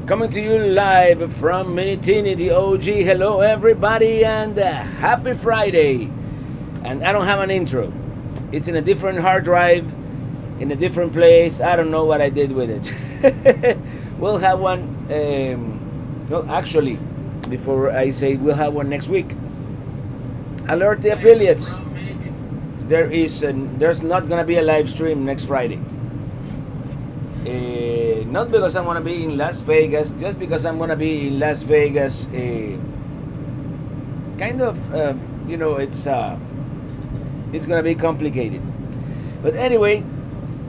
Coming to you live from Minitini, the OG. Hello, everybody, and happy Friday. And I don't have an intro. It's in a different hard drive, in a different place. I don't know what I did with it. We'll have one. Well, actually, before I say we'll have one next week. Alert the affiliates. There's not gonna be a live stream next Friday. Not because I'm gonna be in Las Vegas, just because I'm gonna be in Las Vegas. Kind of, it's gonna be complicated. But anyway,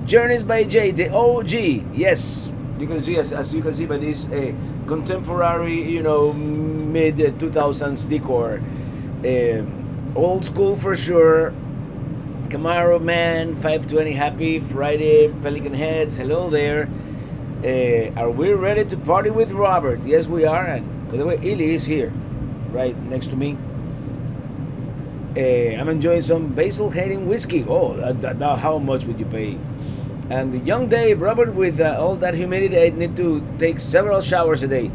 Journeys by Jay, the OG. Yes, you can see as you can see by this contemporary, mid 2000s decor. Old school for sure. Camaro man, 520, happy Friday, Pelican heads, hello there. Are we ready to party with Robert? Yes, we are. And by the way, Illy is here, right next to me. I'm enjoying some basil hating whiskey. Oh, how much would you pay? And the young Dave, Robert, with all that humidity, I need to take several showers a day.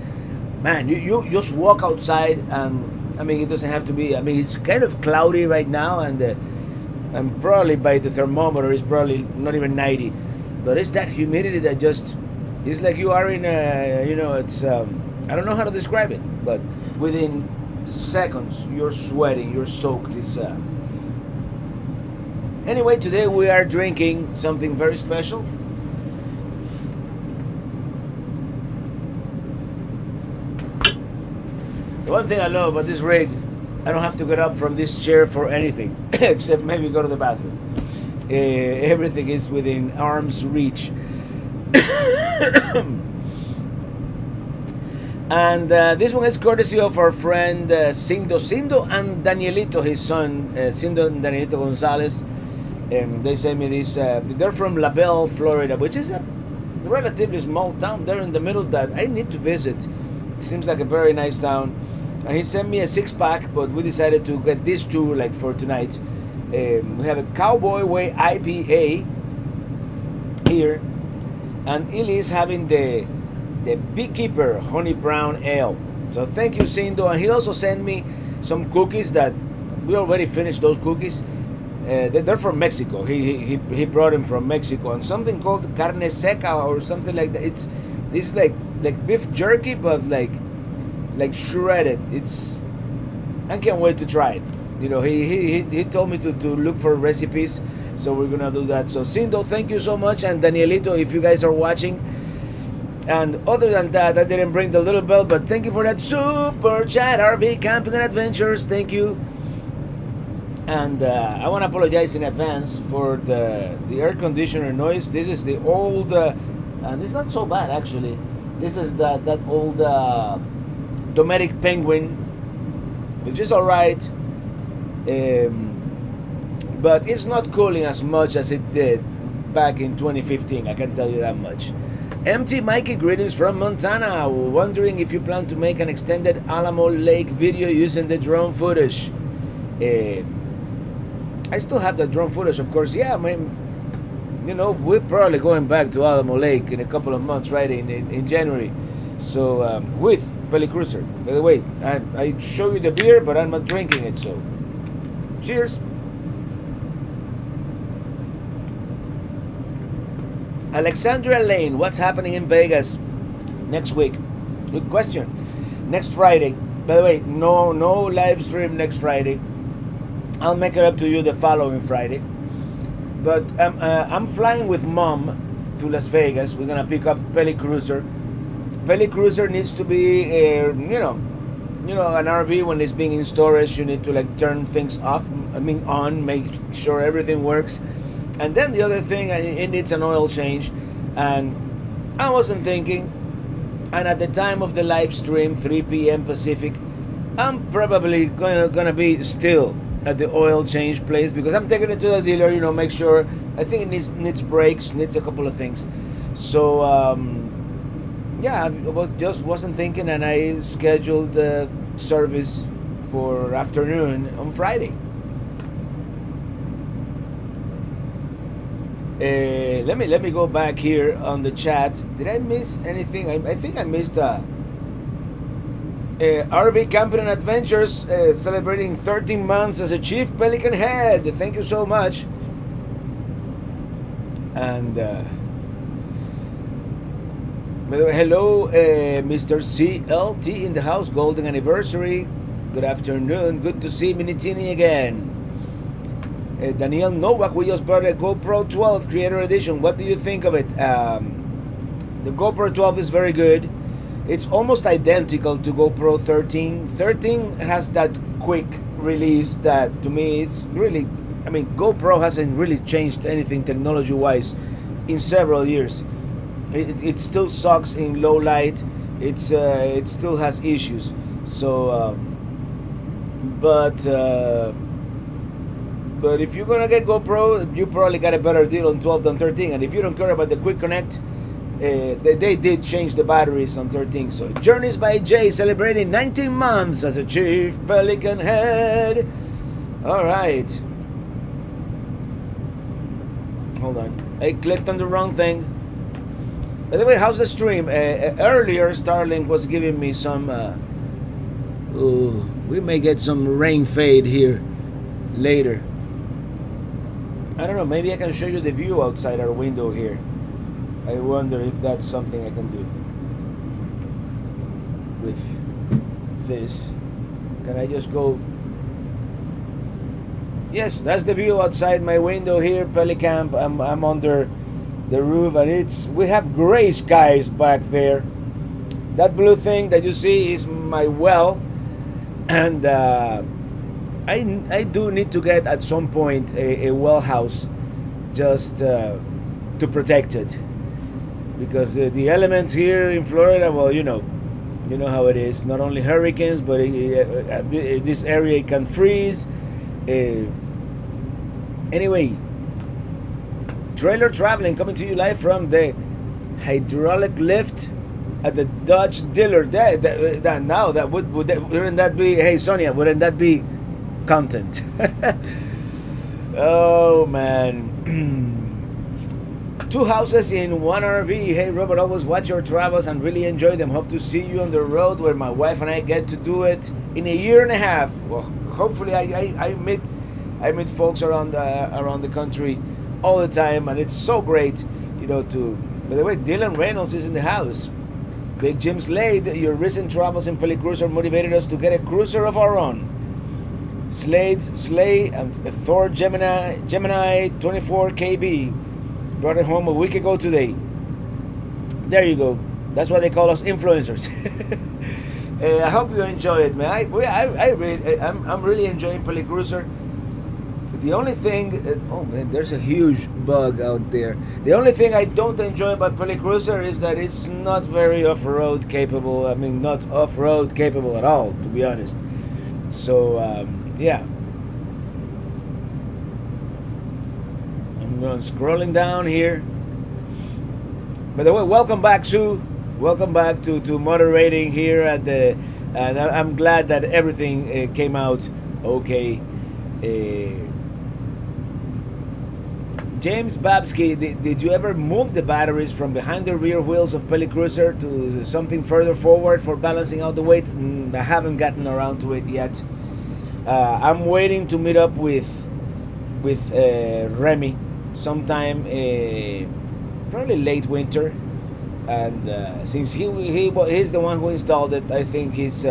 Man, you just walk outside, and I mean, it doesn't have to be. I mean, it's kind of cloudy right now, and probably by the thermometer it's probably not even 90, but it's that humidity that just it's like you are in a it's I don't know how to describe it, but within seconds you're sweating, you're soaked. It's anyway, today we are drinking something very special. The one thing I love about this rig, I don't have to get up from this chair for anything except maybe go to the bathroom. Everything is within arm's reach. And this one is courtesy of our friend Cindo and Danielito, his son, Cindo and Danielito Gonzalez. They sent me this. They're from La Belle, Florida, which is a relatively small town there in the middle that I need to visit. It seems like a very nice town. And he sent me a 6-pack, but we decided to get these two like for tonight. We have a Cowboy Way IPA here, and Illy is having the Beekeeper Honey Brown Ale. So thank you, Cindo. And he also sent me some cookies that we already finished. Those cookies, they're from Mexico. He brought them from Mexico, and something called carne seca or something like that. It's like beef jerky, but like shredded. I can't wait to try it. He told me to look for recipes, so we're gonna do that. So Cindo, thank you so much, and Danielito, if you guys are watching. And other than that, I didn't bring the little bell, but thank you for that super chat. RV Camping and Adventures, thank you. And I want to apologize in advance for the air conditioner noise. This is the old, and it's not so bad actually. This is that old Domestic Penguin, which is alright, but it's not cooling as much as it did back in 2015, I can tell you that much. MT Mikey, greetings from Montana. Wondering if you plan to make an extended Alamo Lake video using the drone footage. I still have the drone footage, of course. Yeah, I mean, we're probably going back to Alamo Lake in a couple of months, right, in January. So with Pelicruiser. By the way, I show you the beer, but I'm not drinking it, so cheers. Alexandra Lane, what's happening in Vegas next week? Good question. Next Friday. By the way, no live stream next Friday. I'll make it up to you the following Friday. But I'm flying with Mom to Las Vegas. We're gonna pick up Pelicruiser. Pelicruiser needs to be, an RV when it's being in storage. You need to turn things off. On, make sure everything works. And then the other thing, it needs an oil change. And I wasn't thinking. And at the time of the live stream, 3 p.m. Pacific, I'm probably gonna be still at the oil change place because I'm taking it to the dealer. Make sure. I think it needs brakes, needs a couple of things. So I wasn't thinking, and I scheduled the service for afternoon on Friday. Let me go back here on the chat. Did I miss anything? I think I missed RV Camping and Adventures celebrating 13 months as a Chief Pelican Head. Thank you so much. And by the way, hello, Mr. CLT in the house. Golden anniversary. Good afternoon. Good to see Minitini again. Daniel Novak, we just bought a GoPro 12 Creator Edition. What do you think of it? The GoPro 12 is very good. It's almost identical to GoPro 13. 13 has that quick release that to me it's really, I mean, GoPro hasn't really changed anything technology-wise in several years. It still sucks in low light. It still has issues. So, but if you're gonna get GoPro, you probably got a better deal on 12 than 13. And if you don't care about the quick connect, they did change the batteries on 13. So Journeys by Jay celebrating 19 months as a Chief Pelican Head. All right. Hold on. I clicked on the wrong thing. By the way, how's the stream? Earlier, Starlink was giving me some... we may get some rain fade here later. I don't know, maybe I can show you the view outside our window here. I wonder if that's something I can do with this. Can I just go? Yes, that's the view outside my window here, Pelicamp. I'm under the roof, and we have gray skies back there. That blue thing that you see is my well, and I do need to get at some point a well house just to protect it, because the elements here in Florida, well, you know how it is. Not only hurricanes, but this area it can freeze. Anyway, trailer traveling coming to you live from the hydraulic lift at the Dodge dealer. Wouldn't that be? Hey Sonia, wouldn't that be content? Oh man. 2 houses in 1 RV. Hey Robert, always watch your travels and really enjoy them. Hope to see you on the road where my wife and I get to do it in a year and a half. Well, hopefully I meet folks around the country all the time, and it's so great, to. By the way, Dylan Reynolds is in the house. Big Jim Slade, your recent travels in Pelicruiser motivated us to get a cruiser of our own. Slade and Thor Gemini 24 KB brought it home a week ago today. There you go. That's why they call us influencers. I hope you enjoy it, man. I'm really enjoying Pelicruiser. The only thing, oh man, there's a huge bug out there. The only thing I don't enjoy about Pelicruiser is that it's not very off-road capable. I mean, not off-road capable at all, to be honest. So, yeah. I'm scrolling down here. By the way, welcome back, Sue. Welcome back to moderating here at the. And I'm glad that everything came out okay. James Babsky, did you ever move the batteries from behind the rear wheels of Pelicruiser to something further forward for balancing out the weight? I haven't gotten around to it yet. I'm waiting to meet up with Remy sometime, probably late winter, and since he's the one who installed it, I think it's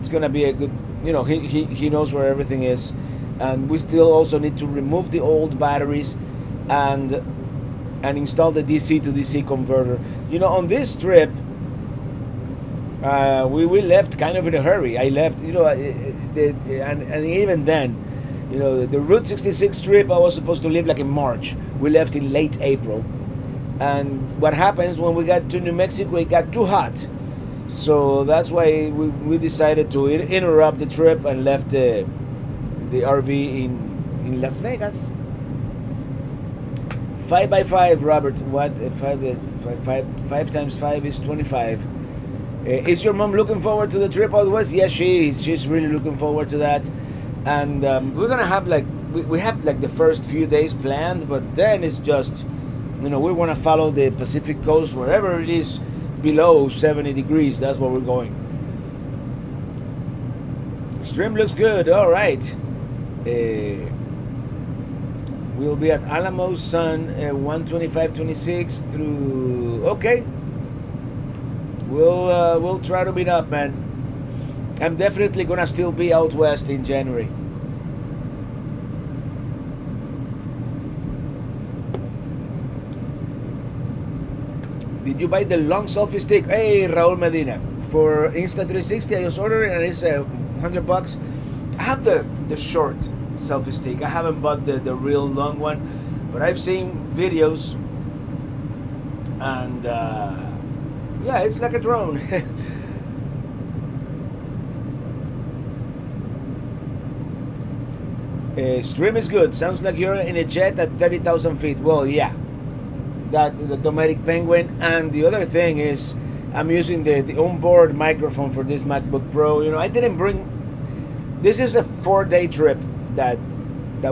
gonna be a good. He knows where everything is. And we still also need to remove the old batteries and install the DC to DC converter. On this trip, we left kind of in a hurry. I left, and even then, the Route 66 trip I was supposed to leave like in March. We left in late April. And what happens when we got to New Mexico, it got too hot. So that's why we decided to interrupt the trip and left the RV in Las Vegas. 5x5, Robert. What? 5 times 5 is 25. Is your mom looking forward to the trip out west? Yes, she is. She's really looking forward to that. And we're gonna have like we have like the first few days planned, but then it's just, we want to follow the Pacific coast, wherever it is below 70 degrees. That's where we're going. Stream looks good. All right. We'll be at Alamo Sun 125.26 through. Okay. We'll try to meet up, man. I'm definitely gonna still be out west in January. Did you buy the long selfie stick? Hey, Raul Medina. For Insta360, I just ordered it and it's $100. I have the short selfie stick. I haven't bought the real long one, but I've seen videos and yeah, it's like a drone. Stream is good. Sounds like you're in a jet at 30,000 feet. Well, yeah. That the Dometic Penguin, and the other thing is I'm using the onboard microphone for this MacBook Pro. I didn't bring. This is a 4-day trip that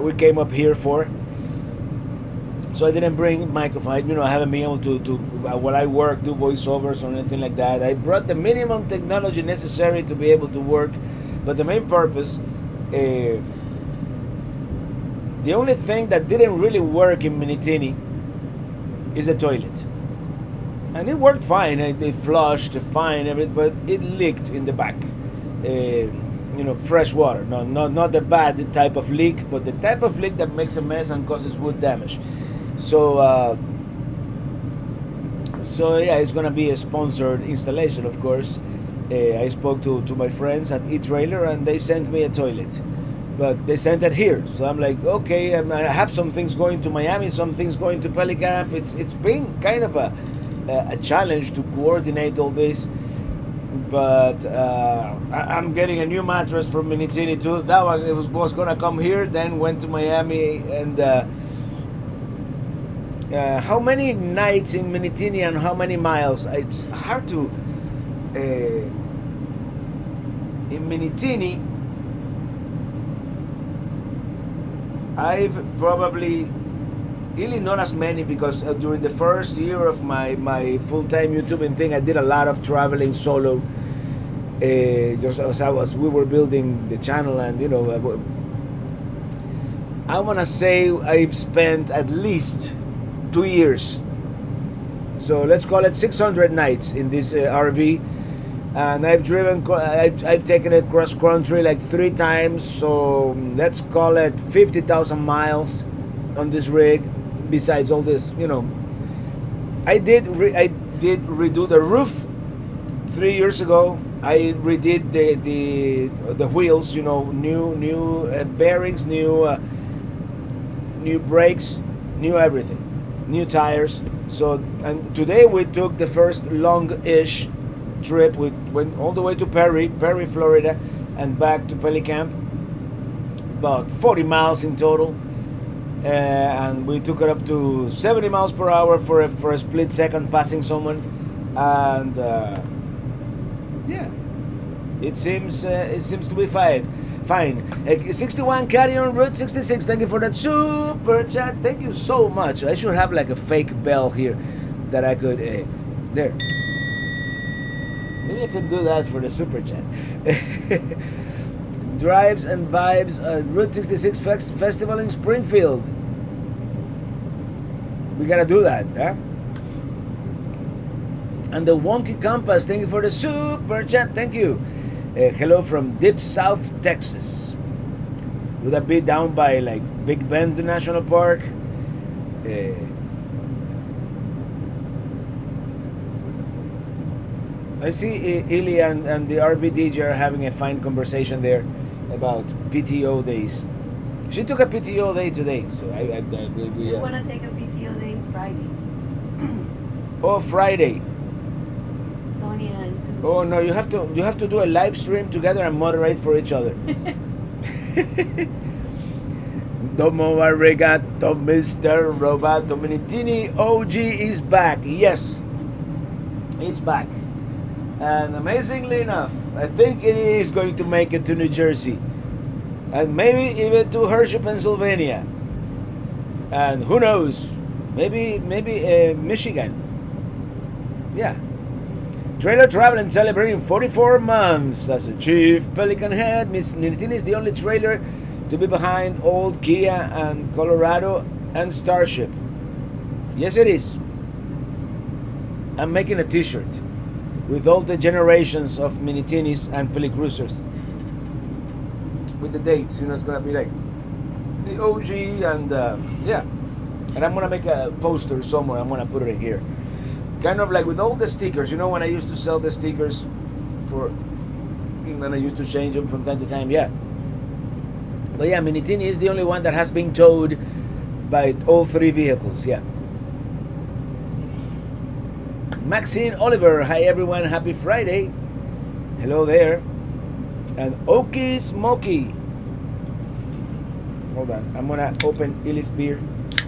we came up here for, so I didn't bring microphone. I haven't been able to while I work, do voiceovers or anything like that. I brought the minimum technology necessary to be able to work, but the main purpose, the only thing that didn't really work in Minitini is the toilet, and it worked fine. It flushed fine, everything, but it leaked in the back. Fresh water, not the bad type of leak, but the type of leak that makes a mess and causes wood damage. So yeah, it's gonna be a sponsored installation, of course. I spoke to my friends at eTrailer, and they sent me a toilet, but they sent it here. So I'm like, okay, I have some things going to Miami, some things going to Pelicamp. It's been kind of a challenge to coordinate all this, but I'm getting a new mattress from Minitini too. That one, it was gonna come here, then went to Miami, and how many nights in Minitini and how many miles? It's hard to. In Minitini, I've probably really not as many, because during the first year of my full-time YouTubing thing, I did a lot of traveling solo. Just as we were building the channel, and I want to say I've spent at least 2 years. So let's call it 600 nights in this RV. And I've taken it cross country like 3 times, so let's call it 50,000 miles on this rig. Besides all this, I did redo the roof 3 years ago. I redid the wheels, new bearings, new brakes, new everything, new tires. So, and today we took the first long-ish trip. We went all the way to Perry, Florida, and back to Pelicamp, about 40 miles in total, and we took it up to 70 miles per hour for a split second, passing someone, and yeah, it seems to be fine. 61 carry on Route 66. Thank you for that super chat. Thank you so much. I should have like a fake bell here that I could there. Maybe I could do that for the super chat. Drives and vibes at Route 66 Festival in Springfield. We gotta do that, huh? And the Wonky Compass, thank you for the super chat. Thank you. Hello from Deep South, Texas. Would that be down by like Big Bend National Park? I see Ili and the RV DJ are having a fine conversation there about PTO days. She took a PTO day today, so we want to take a PTO day Friday. Oh, Friday. Sonia and Sue. Oh no, you have to do a live stream together and moderate for each other. Domo arigato, Mr. Roboto. Minitini OG is back. Yes, it's back. And amazingly enough, I think it is going to make it to New Jersey. and maybe even to Hershey, Pennsylvania, and who knows, maybe Michigan. Yeah. Trailer traveling, celebrating 44 months as a chief Pelican head. Miss Minitini is the only trailer to be behind old Kia and Colorado and Starship. Yes, it is. I'm making a T-shirt with all the generations of Minitinis and Pelicruisers, with the dates. You know, it's gonna be like the OG and yeah. And I'm gonna make a poster somewhere. I'm gonna put it in here, kind of like with all the stickers. You know, when I used to sell the stickers for, and I used to change them from time to time. Yeah. But yeah, Minitini is the only one that has been towed by all three vehicles. Yeah. Maxine Oliver, hi everyone, happy Friday. Hello there. And Okie Smoky. Hold on, I'm gonna open Illy's beer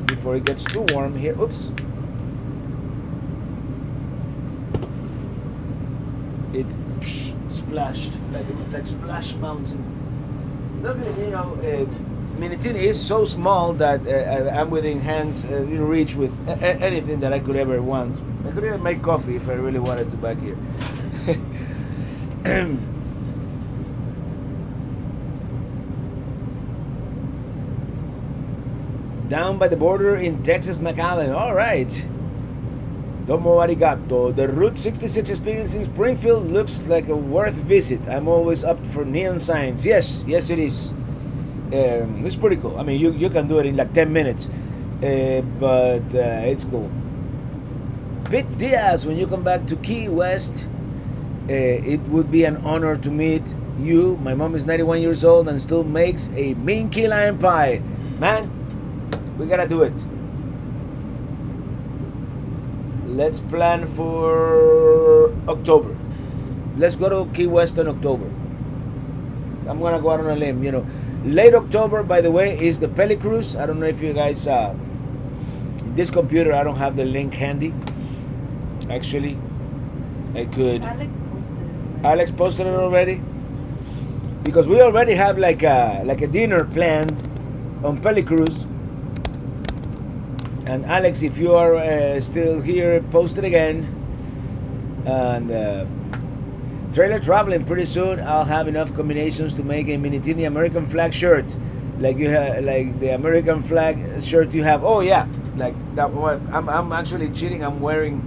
before it gets too warm here. Oops. It splashed like Splash Mountain. Look at it, you know, Minitini is so small that I'm within hands reach with anything that I could ever want. I could even make coffee if I really wanted to back here. Down by the border in Texas, McAllen. All right. Domo arigato. The Route 66 experience in Springfield looks like a worth visit. I'm always up for neon signs. Yes, yes it is. It's pretty cool. I mean, you can do it in like 10 minutes. But it's cool. Pete Diaz, when you come back to Key West, it would be an honor to meet you. My mom is 91 years old and still makes a mean key lime pie. Man, we gotta do it. Let's plan for October. Let's go to Key West in October. I'm gonna go out on a limb, you know. Late October, by the way, is the Pelicruise. I don't know if you guys this computer, I don't have the link handy. Actually, I could. Alex posted it already. Because we already have like a dinner planned on Pelicruise. And Alex, if you are still here, post it again. And trailer traveling pretty soon. I'll have enough combinations to make a Minitini American flag shirt, like you have, like the American flag shirt you have. Oh yeah, like that one. I'm actually cheating. I'm wearing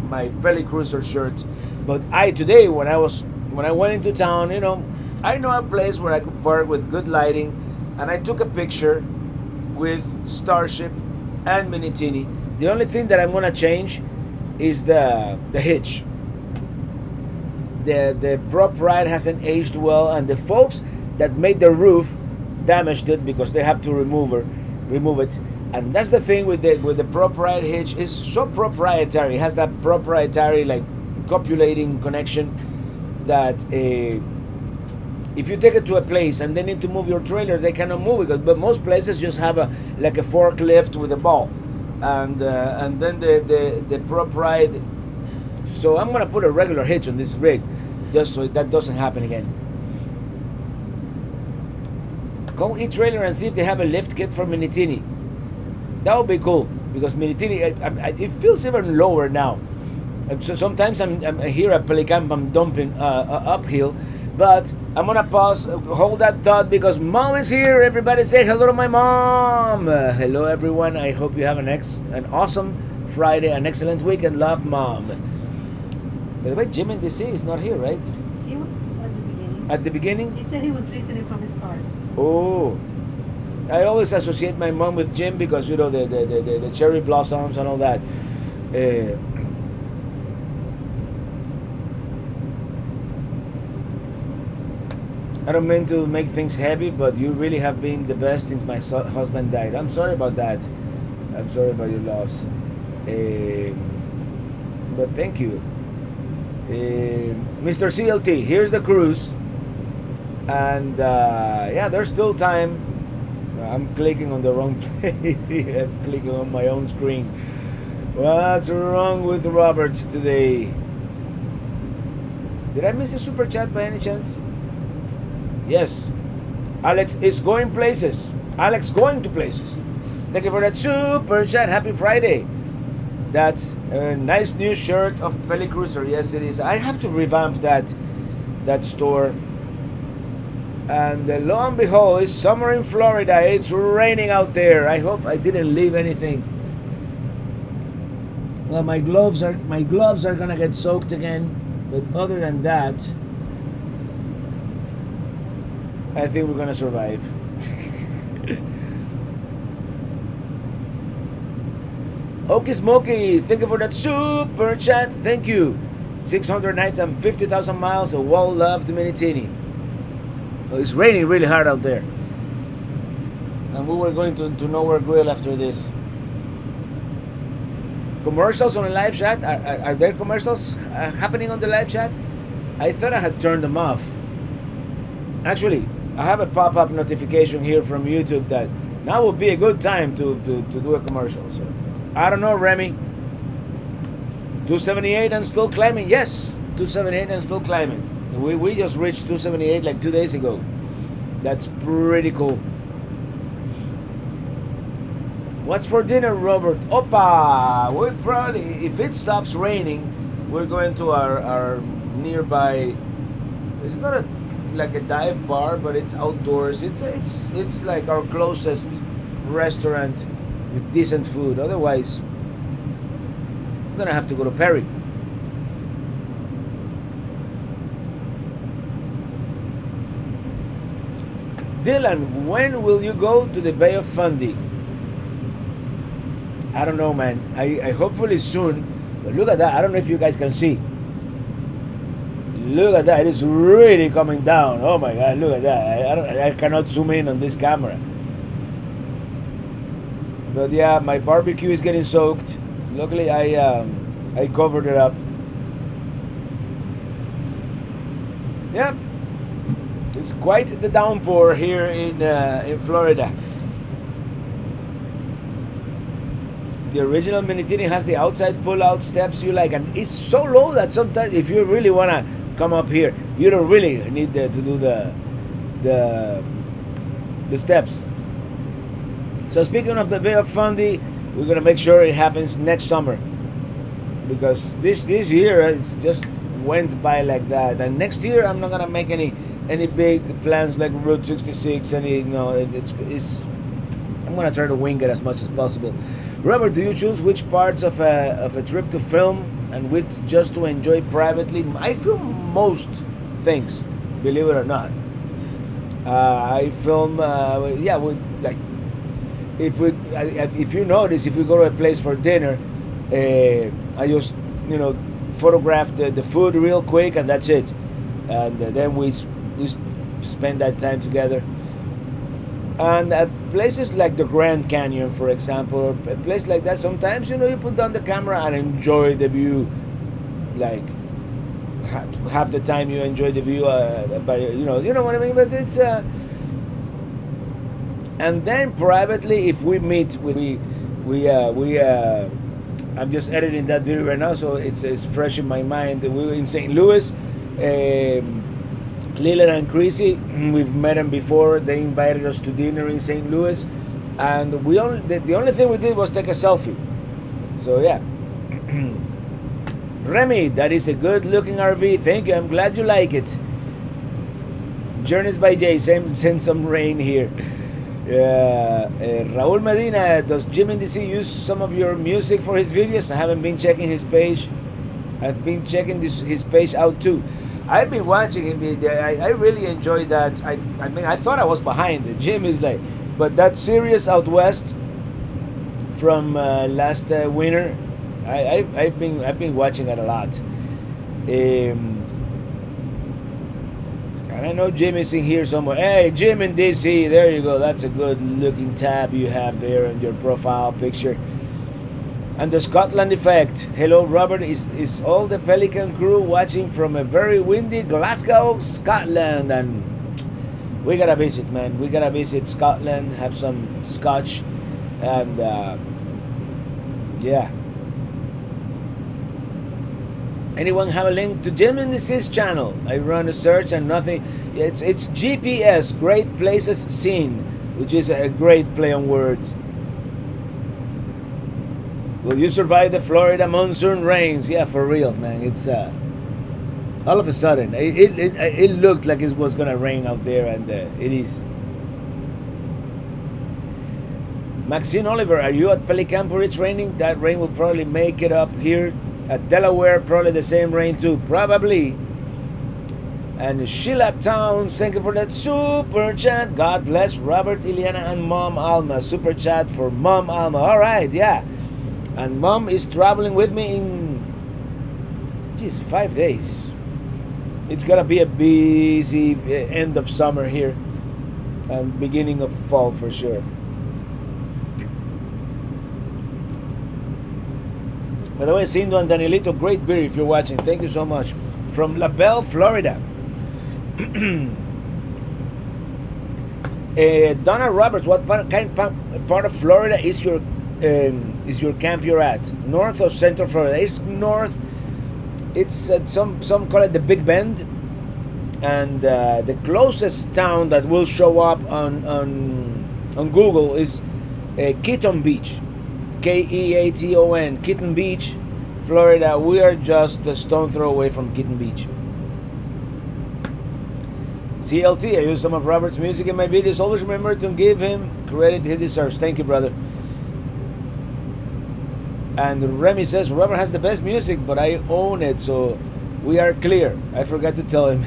my Pelicruiser shirt. But today when I went into town, you know, I know a place where I could park with good lighting, and I took a picture with Starship and Minitini. The only thing that I'm gonna change is the hitch. The prop ride hasn't aged well, and the folks that made the roof damaged it because they have to remove it. And that's the thing with the prop ride hitch. Is so proprietary. It has that proprietary like copulating connection that if you take it to a place and they need to move your trailer, they cannot move it. But most places just have a forklift with a ball, and then the prop ride. So I'm gonna put a regular hitch on this rig, just so that doesn't happen again. Call eTrailer and see if they have a lift kit for Minitini. That would be cool, because Minitini, it feels even lower now. So sometimes I'm here at Pelicamp, I'm dumping uphill, but I'm gonna pause, hold that thought, because Mom is here. Everybody say hello to my mom. Hello everyone. I hope you have an awesome Friday, an excellent weekend. Love, Mom. By the way, Jim in DC is not here, right? He was at the beginning. At the beginning? He said he was listening from his car. Oh, I always associate my mom with Jim because, you know, the cherry blossoms and all that. I don't mean to make things heavy, but you really have been the best since my husband died. I'm sorry about that. I'm sorry about your loss. But thank you. Mr. CLT, here's the cruise. And yeah, there's still time. I'm clicking on the wrong place. I'm clicking on my own screen. What's wrong with Robert today? Did I miss a super chat by any chance? Yes. Alex is going places. Alex going to places. Thank you for that super chat. Happy Friday. That's a nice new shirt of Pelicruiser. Yes, it is. I have to revamp that store. And lo and behold, it's summer in Florida. It's raining out there. I hope I didn't leave anything. Well, my gloves are gonna get soaked again. But other than that, I think we're gonna survive. Okie Smoky, thank you for that super chat. Thank you. 600 nights and 50,000 miles of well-loved Minitini. Oh, it's raining really hard out there. And we were going to Nowhere Grill after this. Commercials on the live chat? Are there commercials happening on the live chat? I thought I had turned them off. Actually, I have a pop-up notification here from YouTube that now would be a good time to do a commercial. So, I don't know, Remy. 278 and still climbing. Yes, 278 and still climbing. We just reached 278 like 2 days ago. That's pretty cool. What's for dinner, Robert? Opa! We probably, if it stops raining, we're going to our nearby. It's not like a dive bar, but it's outdoors. It's like our closest restaurant with decent food. Otherwise, I'm gonna have to go to Perry. Dylan, when will you go to the Bay of Fundy? I don't know, man. I hopefully soon. But look at that. I don't know if you guys can see. Look at that. It is really coming down. Oh my God. Look at that. I cannot zoom in on this camera. But yeah, my barbecue is getting soaked. Luckily, I covered it up. Yep. It's quite the downpour here in Florida. The original Minitini has the outside pull-out steps you like, and it's so low that sometimes if you really wanna come up here, you don't really need to do the steps. So speaking of the Bay of Fundy, we're gonna make sure it happens next summer, because this year it's just went by like that, and next year I'm not gonna make any big plans like Route 66. It's I'm gonna try to wing it as much as possible. Robert, do you choose which parts of a trip to film and which just to enjoy privately? I film most things, believe it or not. I film, like if you notice, if we go to a place for dinner, I just photograph the food real quick and that's it, and then we spend that time together. And places like the Grand Canyon, for example, or a place like that, sometimes you put down the camera and enjoy the view. Like half the time you enjoy the view, you know what I mean. But it's and then privately, if we meet with I'm just editing that video right now, so it's fresh in my mind. We were in St. Louis. Leland and Chrissy, we've met them before. They invited us to dinner in St. Louis, and the only thing we did was take a selfie. So yeah. Remy, that is a good looking RV. Thank you. I'm glad you like it. Journeys by Jay, send some rain here. Raul Medina, does Jim in DC use some of your music for his videos? I haven't been checking his page. I've been checking his page out too. I've been watching him. I really enjoyed that. I mean, I thought I was behind. Jim is like, but that series out west from last winter, I've been watching it a lot. And I know Jim is in here somewhere. Hey, Jim in DC. There you go. That's a good looking tab you have there in your profile picture. And the Scotland effect. Hello, Robert. Is all the Pelicamp crew watching from a very windy Glasgow, Scotland? And we gotta visit, man. We gotta visit Scotland, have some scotch, and yeah. Anyone have a link to Jim in the Sis channel? I run a search and nothing. It's GPS, Great Places Seen, which is a great play on words. Will you survive the Florida monsoon rains? Yeah, for real, man. It's all of a sudden it looked like it was gonna rain out there, and it is. Maxine Oliver, are you at Pelicamp where it's raining? That rain will probably make it up here at Delaware. Probably the same rain too, probably. And Sheila Towns, thank you for that super chat. God bless Robert, Ileana, and Mom Alma. Super chat for Mom Alma. All right, yeah. And Mom is traveling with me in 5 days. It's gonna be a busy end of summer here and beginning of fall for sure. By the way, Cindo and Danielito, great beer if you're watching. Thank you so much. From La Belle, Florida. Donna Roberts, what part of Florida is your camp you're at? North or Central Florida? It's north. It's some call it the Big Bend, and the closest town that will show up on Google is Keaton Beach, Keaton, Keaton Beach, Florida. We are just a stone throw away from Keaton Beach. CLT, I use some of Robert's music in my videos. Always remember to give him credit he deserves. Thank you, brother. And Remy says, Robert has the best music, but I own it, so we are clear. I forgot to tell him.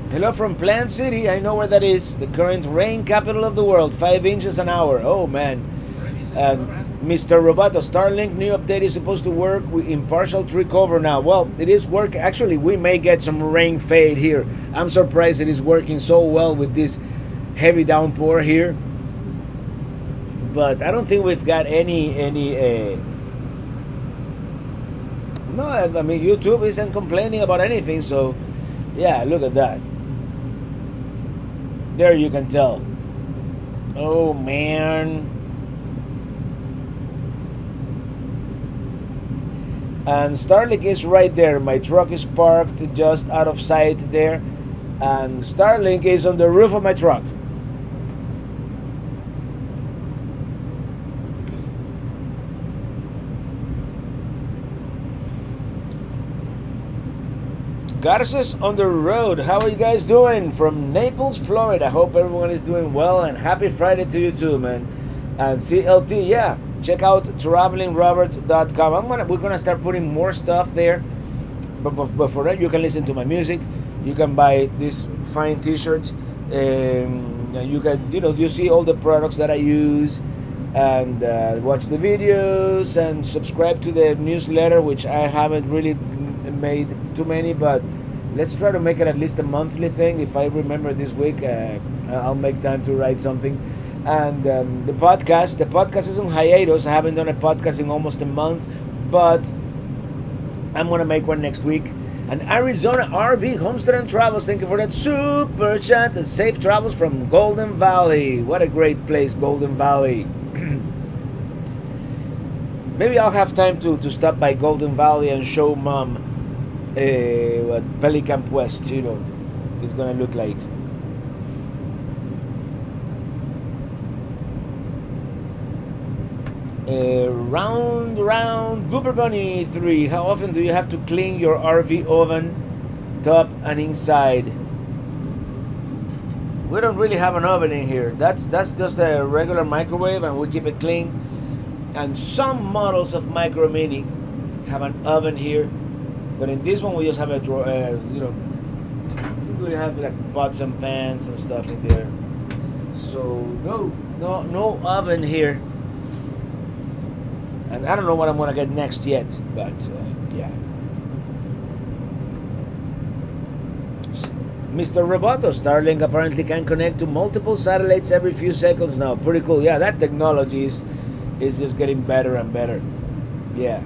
Hello from Plant City. I know where that is. The current rain capital of the world. 5 inches an hour. Oh, man. Mr. Roboto, Starlink new update is supposed to work in partial tree cover now. Well, it is working. Actually, we may get some rain fade here. I'm surprised it is working so well with this heavy downpour here. But I don't think we've got any no, I mean, YouTube isn't complaining about anything, so yeah, look at that. There you can tell. Oh, man. And Starlink is right there. My truck is parked just out of sight there, and Starlink is on the roof of my truck. Garces on the road. How are you guys doing? From Naples, Florida. Hope everyone is doing well, and happy Friday to you too, man. And CLT, yeah. Check out travelingrobert.com. We're gonna start putting more stuff there, but for that you can listen to my music. You can buy this fine T-shirt. You can, you see all the products that I use, and watch the videos and subscribe to the newsletter, which I haven't really made too many, but let's try to make it at least a monthly thing. If I remember this week, I'll make time to write something. And the podcast is on hiatus. I haven't done a podcast in almost a month, but I'm gonna make one next week. And Arizona RV Homestead and Travels, thank you for that super chat. And safe travels from Golden Valley. What a great place, Golden Valley. Maybe I'll have time to stop by Golden Valley and show Mom what Pelicamp West is gonna look like. Round Goober Bunny 3. How often do you have to clean your RV oven, top and inside? We don't really have an oven in here. That's just a regular microwave, and we keep it clean. And some models of Micro Mini have an oven here, but in this one we just have a drawer. We have like pots and pans and stuff in there. So no oven here. And I don't know what I'm gonna get next yet, but yeah. Mr. Roboto, Starlink apparently can connect to multiple satellites every few seconds now. Pretty cool. Yeah, that technology is just getting better and better. Yeah.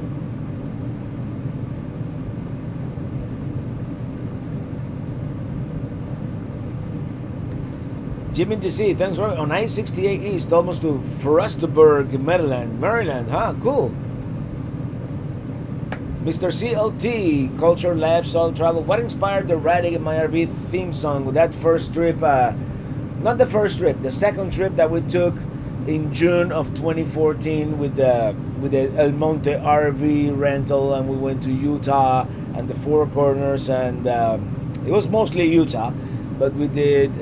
Jimmy DC, thanks for on I-68 East, almost to Frostburg, Maryland. Maryland, huh? Cool. Mr. CLT, Culture Lifestyle Travel. What inspired the Riding in My RV theme song with that first trip? Not the first trip, the second trip that we took in June of 2014 with the El Monte RV rental, and we went to Utah and the Four Corners, and it was mostly Utah, but we did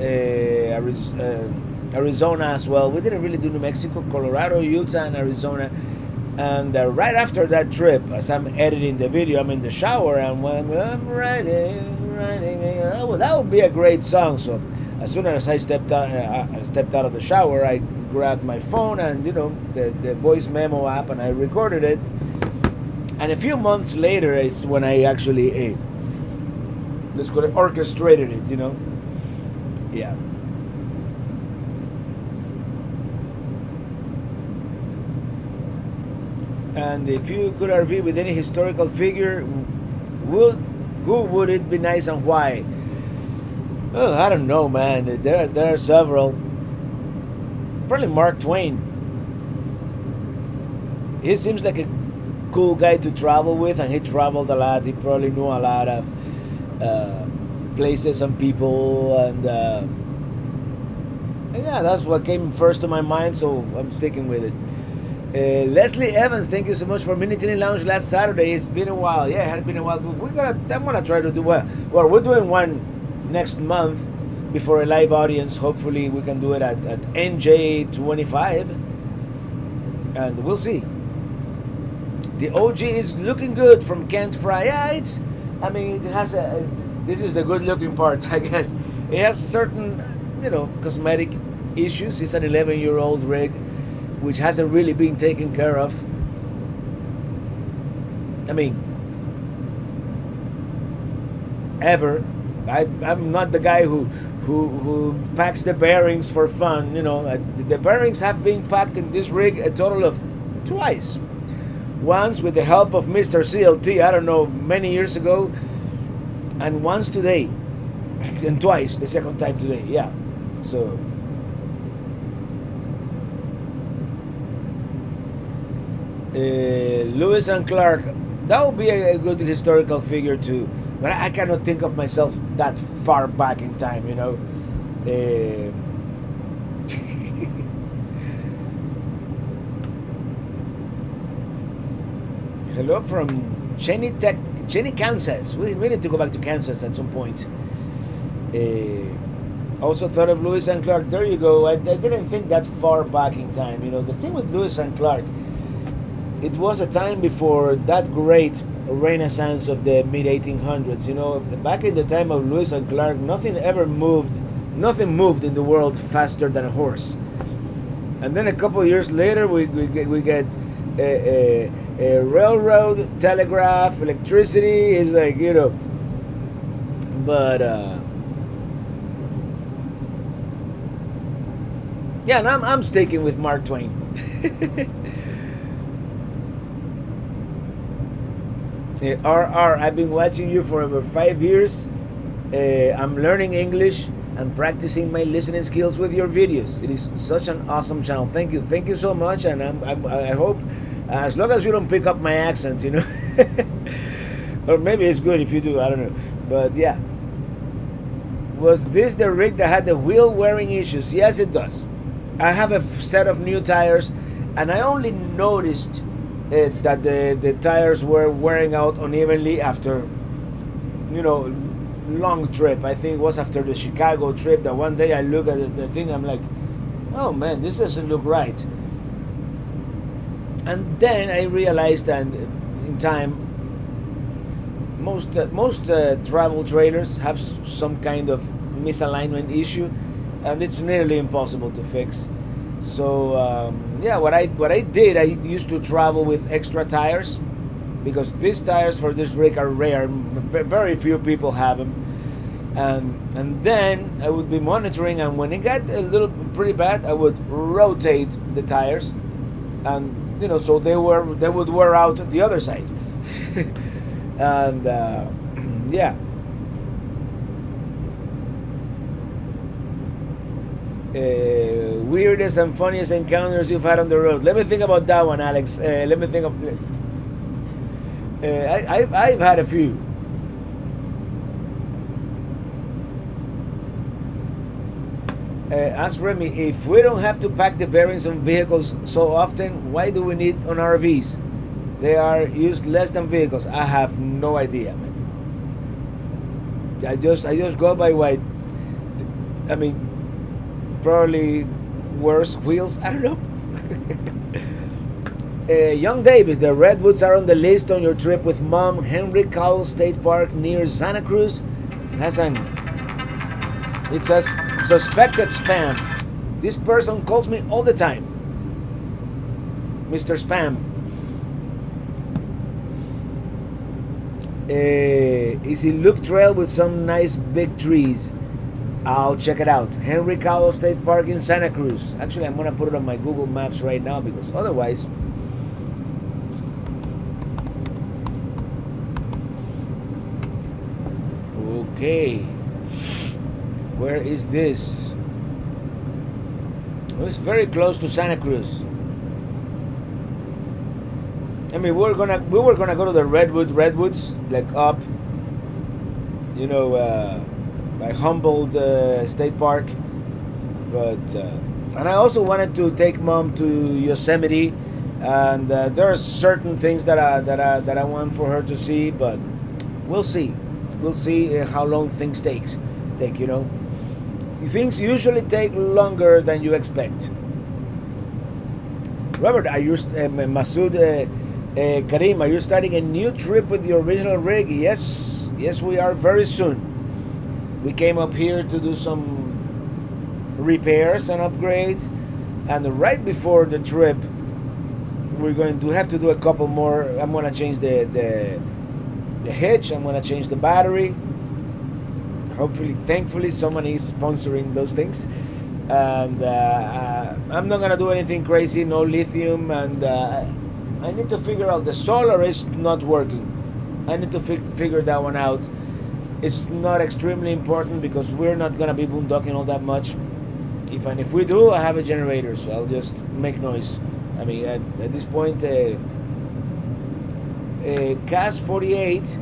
Arizona as well. We didn't really do New Mexico, Colorado, Utah, and Arizona. And right after that trip, as I'm editing the video, I'm in the shower, and when I'm riding, well, that would be a great song. So as soon as I stepped out of the shower, I grabbed my phone and the voice memo app, and I recorded it. And a few months later, it's when I actually let's call it orchestrated it. Yeah. And if you could RV with any historical figure, who would it be nice and why? Oh, I don't know, man. There are several. Probably Mark Twain. He seems like a cool guy to travel with, and he traveled a lot. He probably knew a lot of places and people, and yeah, that's what came first to my mind, so I'm sticking with it. Leslie Evans, thank you so much for Minitini Lounge last Saturday. It's been a while. Yeah, it had been a while. But I'm gonna try to do well. Well, we're doing one next month before a live audience. Hopefully, we can do it at NJ25, and we'll see. The OG is looking good from Kent Fry. Yeah, it has a. This is the good-looking part, I guess. It has certain, cosmetic issues. It's an 11-year-old rig, which hasn't really been taken care of. Ever. I'm not the guy who packs the bearings for fun. The bearings have been packed in this rig a total of twice. Once with the help of Mr. CLT, I don't know, many years ago, and once today, and twice, the second time today. Yeah. So. Lewis and Clark, that would be a good historical figure too, but I cannot think of myself that far back in time. Hello from Cheney, Kansas. We need to go back to Kansas at some point. Also thought of Lewis and Clark. There you go. I didn't think that far back in time. The thing with Lewis and Clark, it was a time before that great renaissance of the mid-1800s. Back in the time of Lewis and Clark, nothing moved in the world faster than a horse. And then a couple of years later, we get a railroad, telegraph, electricity. Is like, but yeah, and I'm sticking with Mark Twain. RR, I've been watching you for over 5 years. I'm learning English and practicing my listening skills with your videos. It is such an awesome channel. Thank you so much. And I hope, as long as you don't pick up my accent, or maybe it's good if you do. I don't know. But yeah, was this the rig that had the wheel wearing issues? Yes, it does. I have a set of new tires, and I only noticed that the tires were wearing out unevenly after long trip. I think it was after the Chicago trip that one day I look at the thing, I'm like, oh man, this doesn't look right. And then I realized that in time, most travel trailers have some kind of misalignment issue, and it's nearly impossible to fix. So yeah, what I did, I used to travel with extra tires, because these tires for this rig are rare. Very few people have them. And then I would be monitoring, and when it got a little pretty bad, I would rotate the tires, and so they would wear out the other side. And yeah. Weirdest and funniest encounters you've had on the road. Let me think about that one, Alex. Let me think of. I've had a few. Ask Remy, if we don't have to pack the bearings on vehicles so often, why do we need on RVs? They are used less than vehicles. I have no idea, man. I just go by what. I mean, probably worse wheels. I don't know. Young David, the redwoods are on the list on your trip with mom. Henry Cowell State Park near Santa Cruz. It says suspected spam. This person calls me all the time, Mr. Spam. Easy loop trail with some nice big trees. I'll check it out. Henry Cowell State Park in Santa Cruz. Actually, I'm gonna put it on my Google Maps right now because otherwise. Okay. Where is this? Well, it's very close to Santa Cruz. I mean, we were gonna go to the redwoods, like up, by Humboldt State Park, but and I also wanted to take mom to Yosemite, and there are certain things that I want for her to see, but we'll see how long things take. Things usually take longer than you expect. Robert, are you Masood? Karim, are you starting a new trip with your original rig? Yes, we are very soon. We came up here to do some repairs and upgrades, and right before the trip, we're going to have to do a couple more. I'm gonna change the hitch. I'm gonna change the battery. Hopefully, thankfully, someone is sponsoring those things, and I'm not gonna do anything crazy. No lithium, and I need to figure out the solar is not working. I need to figure that one out. It's not extremely important because we're not gonna be boondocking all that much. If we do, I have a generator, so I'll just make noise. I mean, at this point, CAS 48,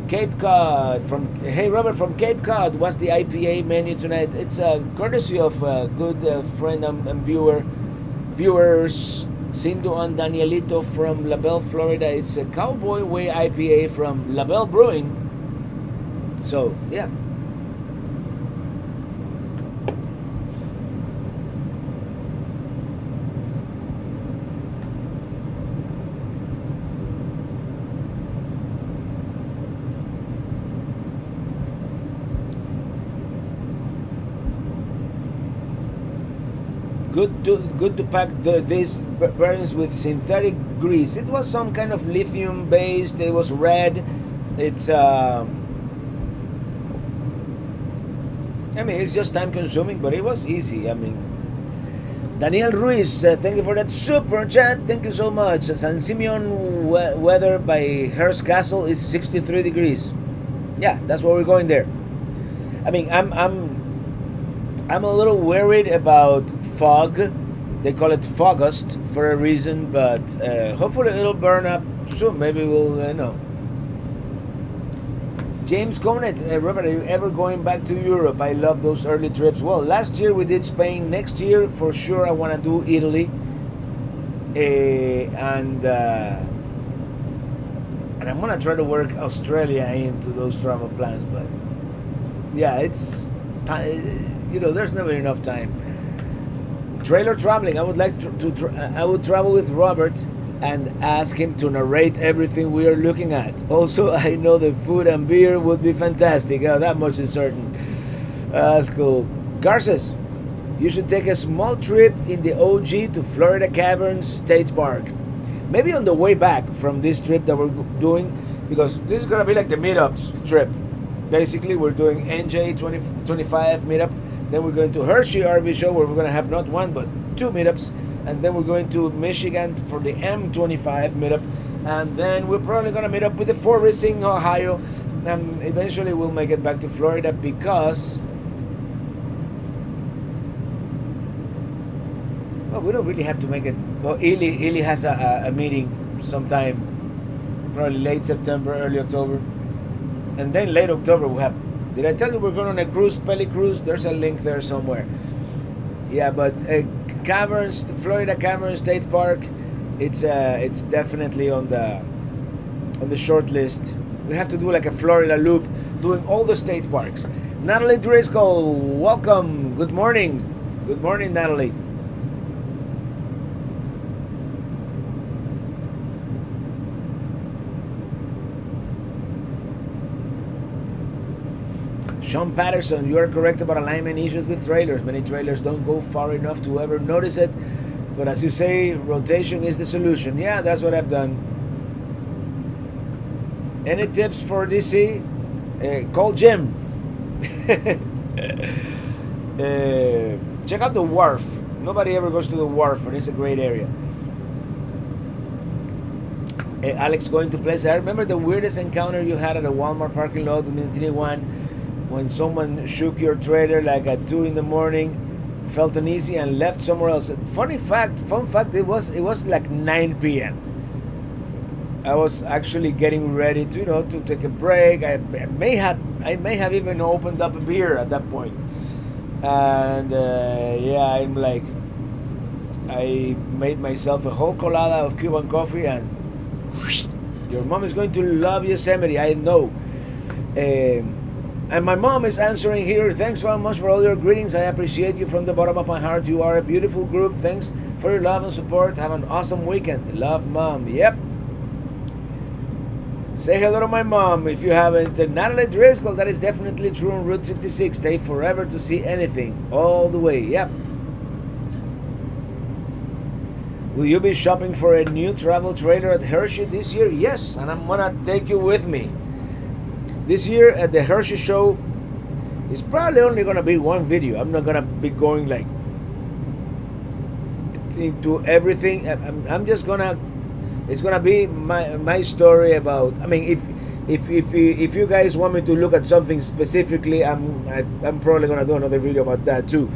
Cape Cod Hey Robert from Cape Cod. What's the IPA menu tonight? It's a courtesy of a good friend and viewers. Sindo and Danielito from La Belle, Florida. It's a Cowboy Way IPA from La Belle Brewing. So, yeah. Good to pack these bearings with synthetic grease. It was some kind of lithium based. It was red. It's I mean, it's just time consuming, but it was easy. I mean, Daniel Ruiz, thank you for that super chat. Thank you so much. San Simeon weather by Hearst Castle is 63 degrees. Yeah, that's where we're going there. I mean, I'm a little worried about fog. They call it Fogust for a reason, but hopefully it'll burn up soon. Maybe we'll know. James Conet, Robert, are you ever going back to Europe? I love those early trips. Well, last year we did Spain. Next year, for sure, I want to do Italy, and I'm gonna try to work Australia into those travel plans. But yeah, it's there's never enough time. Trailer traveling. I would like I would travel with Robert and ask him to narrate everything we are looking at. Also, I know the food and beer would be fantastic. Oh, that much is certain. That's cool. Garces, you should take a small trip in the OG to Florida Caverns State Park. Maybe on the way back from this trip that we're doing, because this is gonna be like the meetups trip. Basically, we're doing NJ 2025 meetup. Then we're going to Hershey RV show where we're going to have not one but two meetups. And then we're going to Michigan for the M25 meetup. And then we're probably going to meet up with the Forest in Ohio. And eventually we'll make it back to Florida because Well, we don't really have to make it. Well, Ely has a meeting sometime, probably late September, early October, and then late October we have. Did I tell you we're going on a cruise, Peli Cruise? There's a link there somewhere. Yeah, but Caverns, Florida Caverns State Park, it's definitely on the short list. We have to do like a Florida loop, doing all the state parks. Natalie Driscoll, welcome. Good morning. Good morning, Natalie. Sean Patterson, you are correct about alignment issues with trailers. Many trailers don't go far enough to ever notice it. But as you say, rotation is the solution. Yeah, that's what I've done. Any tips for DC? Call Jim. Check out the wharf. Nobody ever goes to the wharf, and it's a great area. Alex going to place. I remember the weirdest encounter you had at a Walmart parking lot with Minitini 1 when someone shook your trailer like at 2 in the morning, felt uneasy and left somewhere else. Fun fact, it was like 9 p.m. I was actually getting ready to take a break. I may have even opened up a beer at that point. And I'm like, I made myself a whole colada of Cuban coffee, and your mom is going to love Yosemite, I know. And my mom is answering here. Thanks very much for all your greetings. I appreciate you from the bottom of my heart. You are a beautiful group. Thanks for your love and support. Have an awesome weekend. Love, Mom. Yep. Say hello to my mom if you haven't. Natalie Driscoll, that is definitely true on Route 66. Stay forever to see anything. All the way. Yep. Will you be shopping for a new travel trailer at Hershey this year? Yes, and I'm gonna take you with me. This year at the Hershey show, it's probably only gonna be one video. I'm not gonna be going like into everything. I'm just gonna. It's gonna be my story about. I mean, if you guys want me to look at something specifically, I'm probably gonna do another video about that too.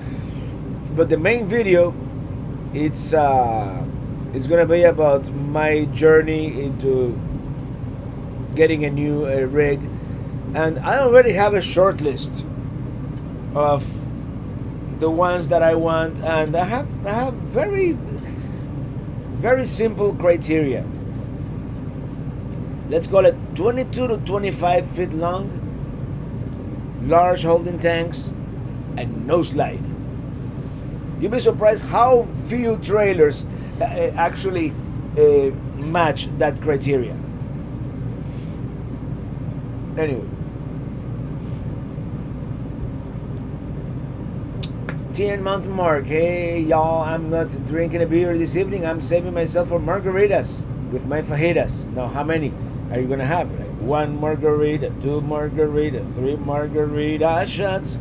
But the main video, it's gonna be about my journey into getting a new rig. And I already have a short list of the ones that I want, and I have very, very simple criteria. Let's call it 22 to 25 feet long, large holding tanks, and no slide. You'll be surprised how few trailers actually match that criteria. Anyway. TN Mountain Mark, hey y'all, I'm not drinking a beer this evening. I'm saving myself for margaritas with my fajitas. Now, how many are you gonna have? Like 1 margarita, 2 margarita, 3 margarita shots.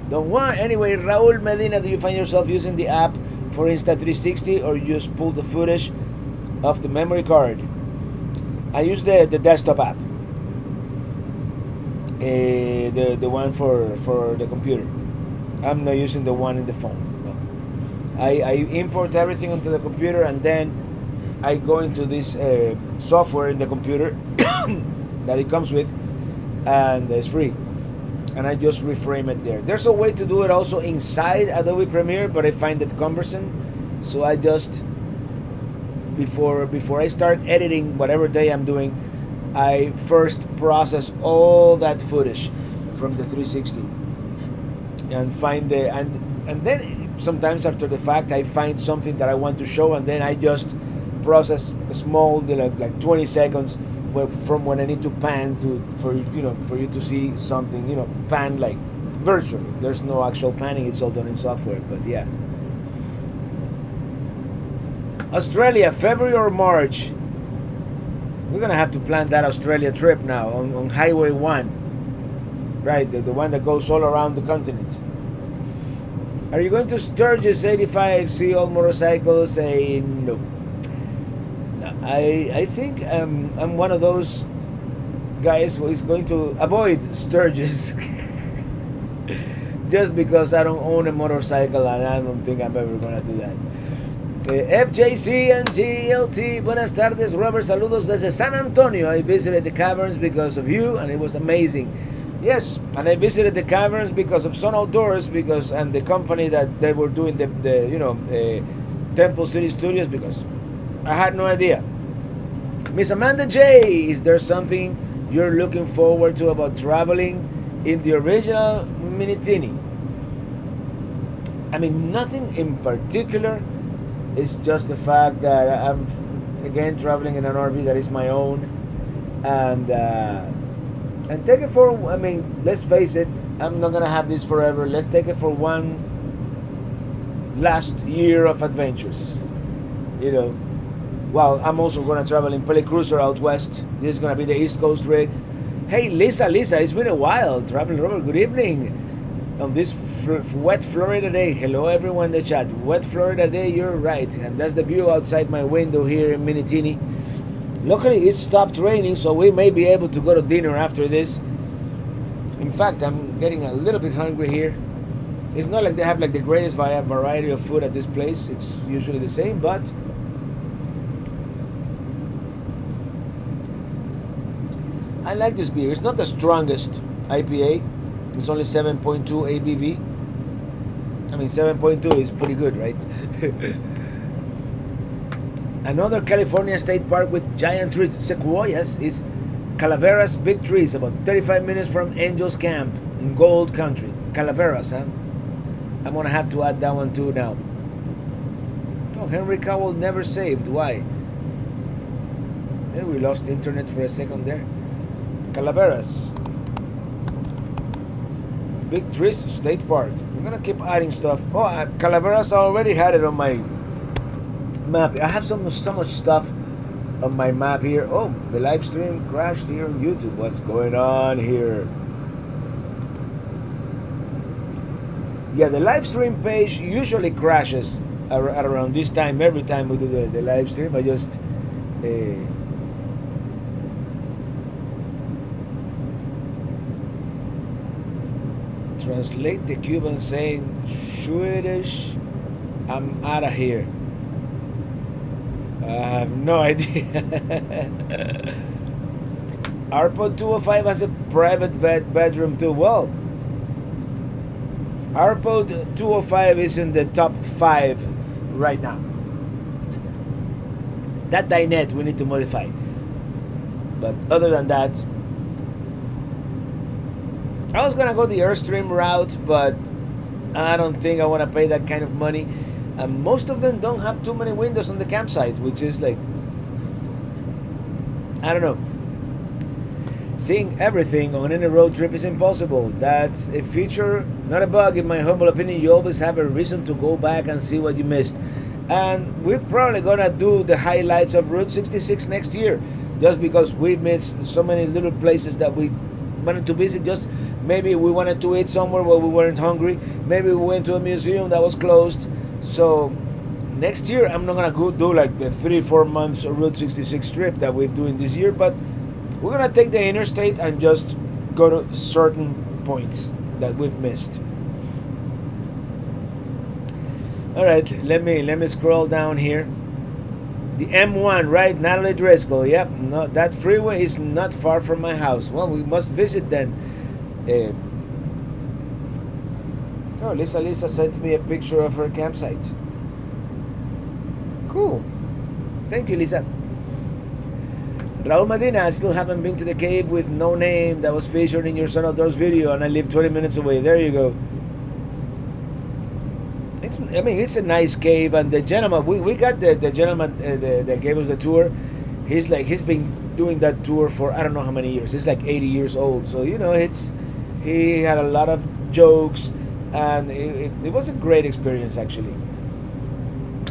Don't want. Anyway, Raul Medina, do you find yourself using the app for Insta360 or you just pull the footage of the memory card? I use the desktop app, the one for the computer. I'm not using the one in the phone. No. I import everything onto the computer, and then I go into this software in the computer that it comes with, and it's free. And I just reframe it there. There's a way to do it also inside Adobe Premiere, but I find it cumbersome. So I just, before I start editing whatever day I'm doing, I first process all that footage from the 360. And find and then sometimes after the fact I find something that I want to show, and then I just process a small, like 20 seconds from when I need to pan for you to see something, pan like virtually. There's no actual panning; it's all done in software. But yeah, Australia, February or March. We're gonna have to plan that Australia trip now on Highway 1. Right, the one that goes all around the continent. Are you going to Sturgis 85 see all motorcycles? No. I think I'm one of those guys who is going to avoid Sturgis just because I don't own a motorcycle, and I don't think I'm ever going to do that. FJC and GLT, buenas tardes, Robert. Saludos desde San Antonio. I visited the caverns because of you, and it was amazing. Yes, and I visited the caverns because of Sun Outdoors, and the company that they were doing the Temple City Studios, because I had no idea. Miss Amanda J, is there something you're looking forward to about traveling in the original Minitini? I mean, nothing in particular. It's just the fact that I'm again traveling in an RV that is my own, and take it for. I mean, let's face it. I'm not gonna have this forever. Let's take it for one last year of adventures. You know. Well, I'm also gonna travel in Pelicruiser out west. This is gonna be the East Coast rig. Hey, Lisa, it's been a while. Traveling Robert, good evening. On this wet Florida day. Hello everyone in the chat. Wet Florida day, you're right. And that's the view outside my window here in Minitini. Luckily it stopped raining, so we may be able to go to dinner after this. In fact, I'm getting a little bit hungry here. It's not like they have like the greatest variety of food at this place. It's usually the same, but I like this beer. It's not the strongest IPA. It's only 7.2 ABV. I mean, 7.2 is pretty good, right? Another California state park with giant trees, sequoias, is Calaveras Big Trees, about 35 minutes from Angels Camp in Gold Country. Calaveras, huh? I'm gonna have to add that one too now. Oh, Henry Cavill never saved. Why? Then we lost internet for a second there. Calaveras Big Trees State Park. I'm gonna keep adding stuff. Oh, Calaveras, I already had it on my map. I have so much stuff on my map here. Oh, the live stream crashed here on YouTube. What's going on here? Yeah, the live stream page usually crashes at around this time. Every time we do the live stream, I just translate the Cuban saying, Swedish, I'm out of here. I have no idea. Airport 205 has a private bedroom too. Well, Airport 205 is in the top 5 right now. That dinette we need to modify. But other than that, I was gonna go the Airstream route, but I don't think I want to pay that kind of money. And most of them don't have too many windows on the campsite, which is like, I don't know. Seeing everything on any road trip is impossible. That's a feature, not a bug, in my humble opinion. You always have a reason to go back and see what you missed. And we're probably gonna do the highlights of Route 66 next year, just because we missed so many little places that we wanted to visit. Just maybe we wanted to eat somewhere where we weren't hungry. Maybe we went to a museum that was closed. So next year I'm not gonna go do like the 3-4 months Route 66 trip that we're doing this year, but we're gonna take the interstate and just go to certain points that we've missed. All right, let me scroll down here. The M1, right? Natalie Driscoll. Yep. No, that freeway is not far from my house. Well, we must visit then. Oh, Lisa sent me a picture of her campsite. Cool. Thank you, Lisa. Raul Medina, I still haven't been to the cave with no name that was featured in your Sun Outdoors video, and I live 20 minutes away. There you go. It's a nice cave, and the gentleman, we got the gentleman that gave us the tour. He's been doing that tour for I don't know how many years. He's like 80 years old, so he had a lot of jokes, and it was a great experience actually.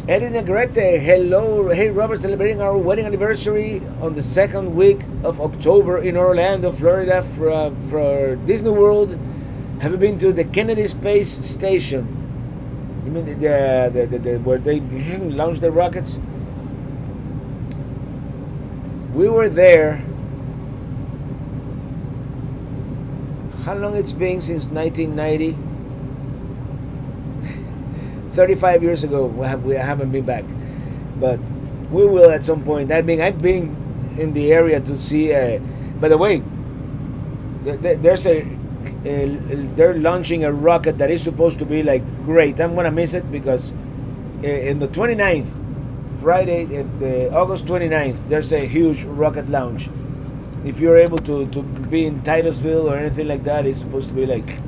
Eddie Negrete, hello. Hey Robert, celebrating our wedding anniversary on the second week of October in Orlando, Florida for Disney World. Have you been to the Kennedy Space Station? You mean the where they launched the rockets? We were there. How long it's been since 1990? 35 years ago. We haven't been back. but we will at some point. I mean, I've been in the area to see. By the way, there's they're launching a rocket that is supposed to be like great. I'm gonna miss it because in the 29th, Friday, August 29th, there's a huge rocket launch. If you're able to be in Titusville or anything like that, it's supposed to be like.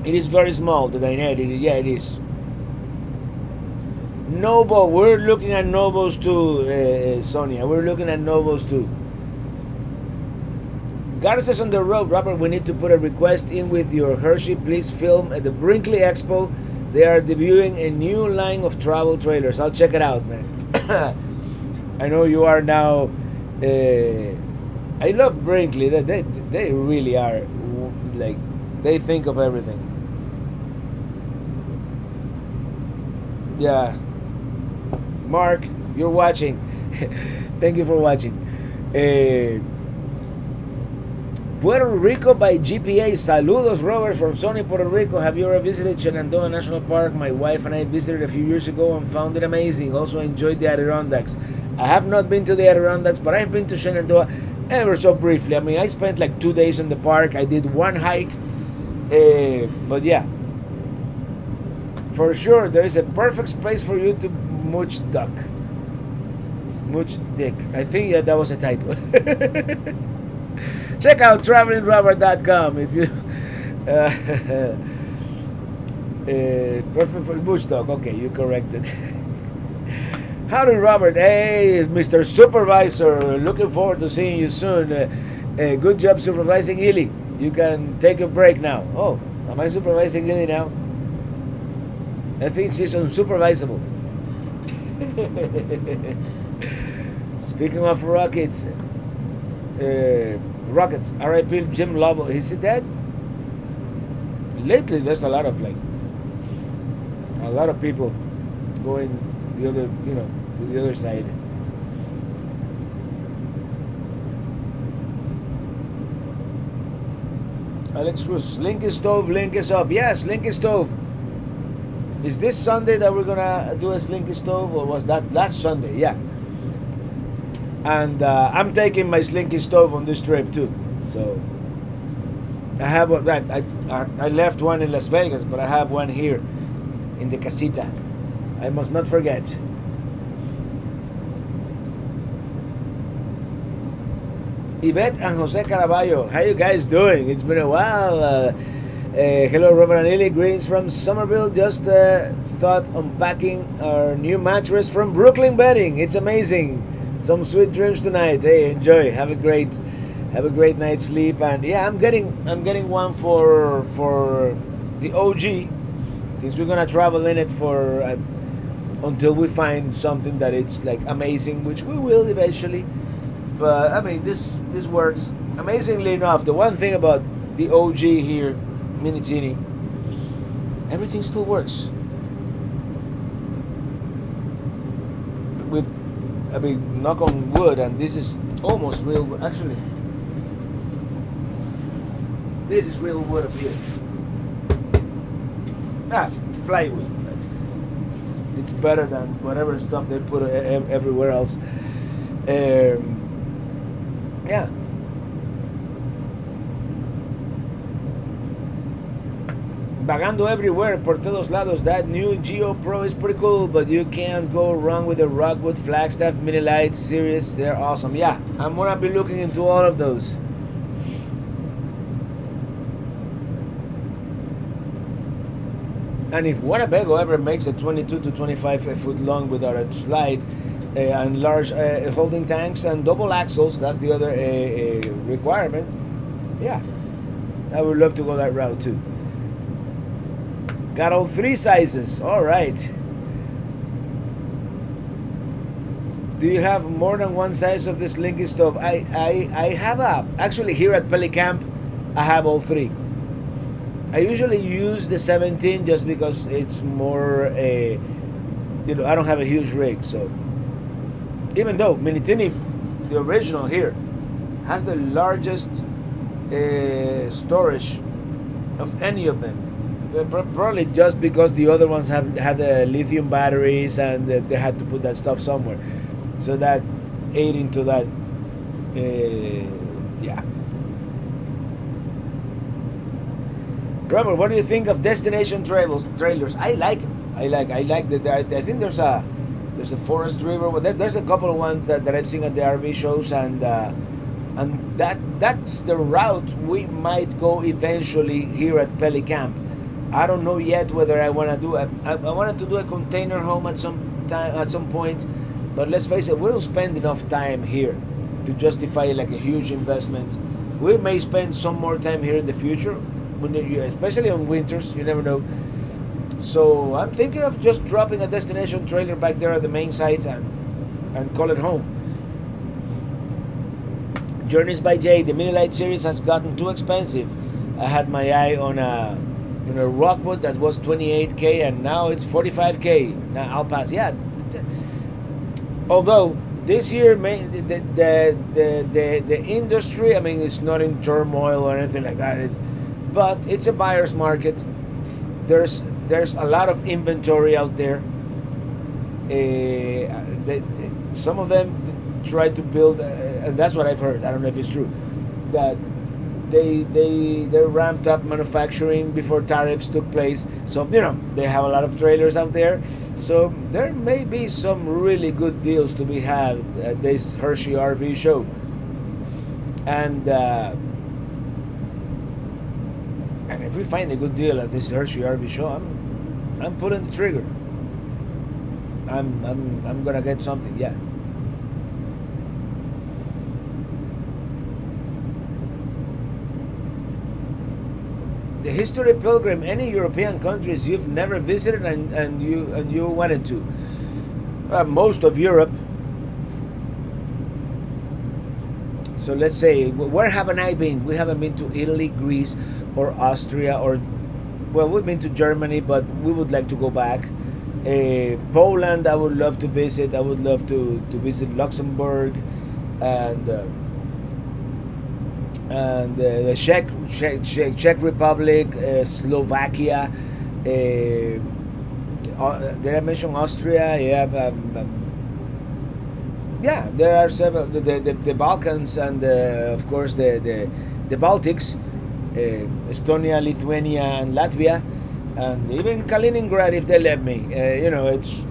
It is very small, the Dynette. Yeah, it is. Novo, we're looking at Novos too, Sonia. We're looking at Novos too. Garza's on the road. Robert, we need to put a request in with your Hershey. Please film at the Brinkley Expo. They are debuting a new line of travel trailers. I'll check it out, man. I know you are now. I love Brinkley. They really are like they think of everything. Yeah, Mark, you're watching. Thank you for watching. Puerto Rico by GPA. Saludos, Robert from Sony, Puerto Rico. Have you ever visited Shenandoah National Park? My wife and I visited a few years ago and found it amazing. Also enjoyed the Adirondacks. I have not been to the Adirondacks, but I've been to Shenandoah ever so briefly. I mean, I spent like 2 days in the park. I did one hike. But yeah, for sure, there is a perfect space for you to mooch duck. Mooch dick. I think that was a typo. Check out travelingrobert.com if you. Perfect for mooch duck. Okay, you corrected. Howdy, Robert. Hey, Mr. Supervisor. Looking forward to seeing you soon. Good job supervising Illy. You can take a break now. Oh, am I supervising Illy now? I think she's unsupervisable. Speaking of rockets, R.I.P. Jim Lobo. Is he dead? Lately, there's a lot of people going the other, to the other side. Alex Cruz, Link is stove, link is up. Yes, link is stove. Is this Sunday that we're gonna do a Slinky Stove, or was that last Sunday? Yeah. And I'm taking my Slinky Stove on this trip too. So I have I left one in Las Vegas, but I have one here in the casita. I must not forget. Yvette and Jose Caraballo, how you guys doing? It's been a while. Hello, Robert and Lily. Greetings from Somerville. Just thought unpacking our new mattress from Brooklyn Bedding. It's amazing. Some sweet dreams tonight. Hey, enjoy. Have a great night's sleep. And yeah, I'm getting one for the OG. Since we're gonna travel in it for until we find something that it's like amazing, which we will eventually. But I mean, this works amazingly enough. The one thing about the OG here, Minitini, everything still works. With, I mean, knock on wood, and this is almost real wood. Actually, this is real wood up here. Plywood. It's better than whatever stuff they put everywhere else. Yeah. Vagando everywhere, por todos lados. That new Geo Pro is pretty cool, but you can't go wrong with the Rockwood Flagstaff mini lights series. They're awesome. Yeah, I'm gonna be looking into all of those. And if Winnebago ever makes a 22 to 25 foot long without a slide and large holding tanks and double axles, that's the other requirement. Yeah, I would love to go that route too. Got all 3 sizes. All right. Do you have more than one size of this Linky stove? I have actually here at Pelicamp, I have all 3. I usually use the 17 just because it's more I don't have a huge rig, so even though Minitini, the original here, has the largest storage of any of them. Probably just because the other ones have had lithium batteries and they had to put that stuff somewhere, so that ate into that. Yeah. Robert, what do you think of destination trailers? I like it. I like that. I think there's a Forest River. Well, there's a couple of ones that I've seen at the RV shows, and that's the route we might go eventually here at Pelicamp. I don't know yet whether I want to do. I wanted to do a container home at some point, but let's face it, we don't spend enough time here to justify like a huge investment. We may spend some more time here in the future, especially on winters. You never know. So I'm thinking of just dropping a destination trailer back there at the main site and call it home. Journeys by Jay, the Mini Light series has gotten too expensive. I had my eye on a Rockwood that was 28K and now it's 45K. Now I'll pass. Yeah. Although this year, the industry, I mean, it's not in turmoil or anything like that. But it's a buyer's market. There's a lot of inventory out there. Some of them try to build, and that's what I've heard. I don't know if it's true, that they ramped up manufacturing before tariffs took place. So they have a lot of trailers out there. So there may be some really good deals to be had at this Hershey RV show. And if we find a good deal at this Hershey RV show, I'm pulling the trigger. I'm gonna get something, yeah. The History Pilgrim, any European countries you've never visited and you wanted to? Most of Europe. So let's say, where haven't I been? We haven't been to Italy, Greece, or Austria, or we've been to Germany, but we would like to go back. Poland, I would love to visit. I would love to visit Luxembourg, and the Czech Republic, Slovakia. Did I mention Austria? Yeah. Yeah, there are several. The Balkans and of course the Baltics, Estonia, Lithuania, and Latvia, and even Kaliningrad if they let me. It's.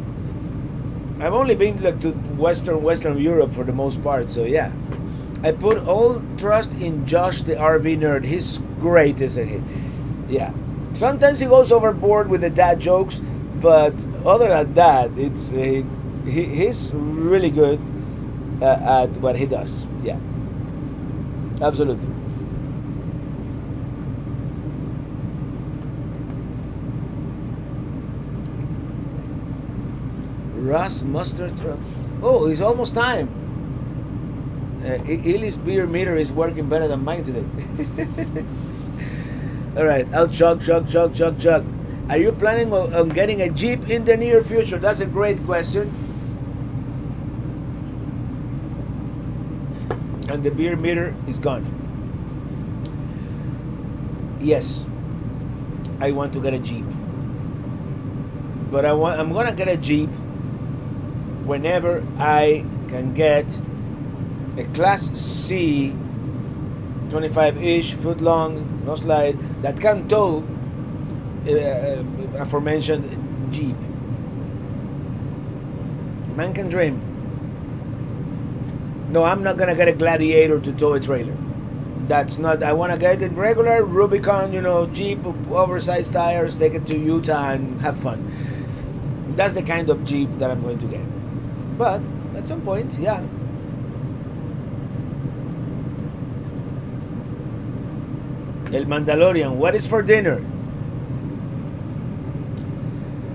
I've only been to Western Europe for the most part, so yeah. I put all trust in Josh, the RV nerd. He's great, isn't he? Yeah. Sometimes he goes overboard with the dad jokes, but other than that, he's really good at what he does. Yeah. Absolutely. Ross Mustard Truck. Oh, it's almost time. Illy's beer meter is working better than mine today. All right, I'll chug. Are you planning on getting a Jeep in the near future? That's a great question. And the beer meter is gone. Yes, I want to get a Jeep, but I'm gonna get a Jeep whenever I can get a Class C 25-ish foot long, no slide, that can tow aforementioned Jeep. Man can dream. No, I'm not gonna get a Gladiator to tow a trailer. That's not. I want to get a regular Rubicon, Jeep, oversized tires, take it to Utah and have fun. That's the kind of Jeep that I'm going to get. But at some point, yeah. El Mandalorian, what is for dinner?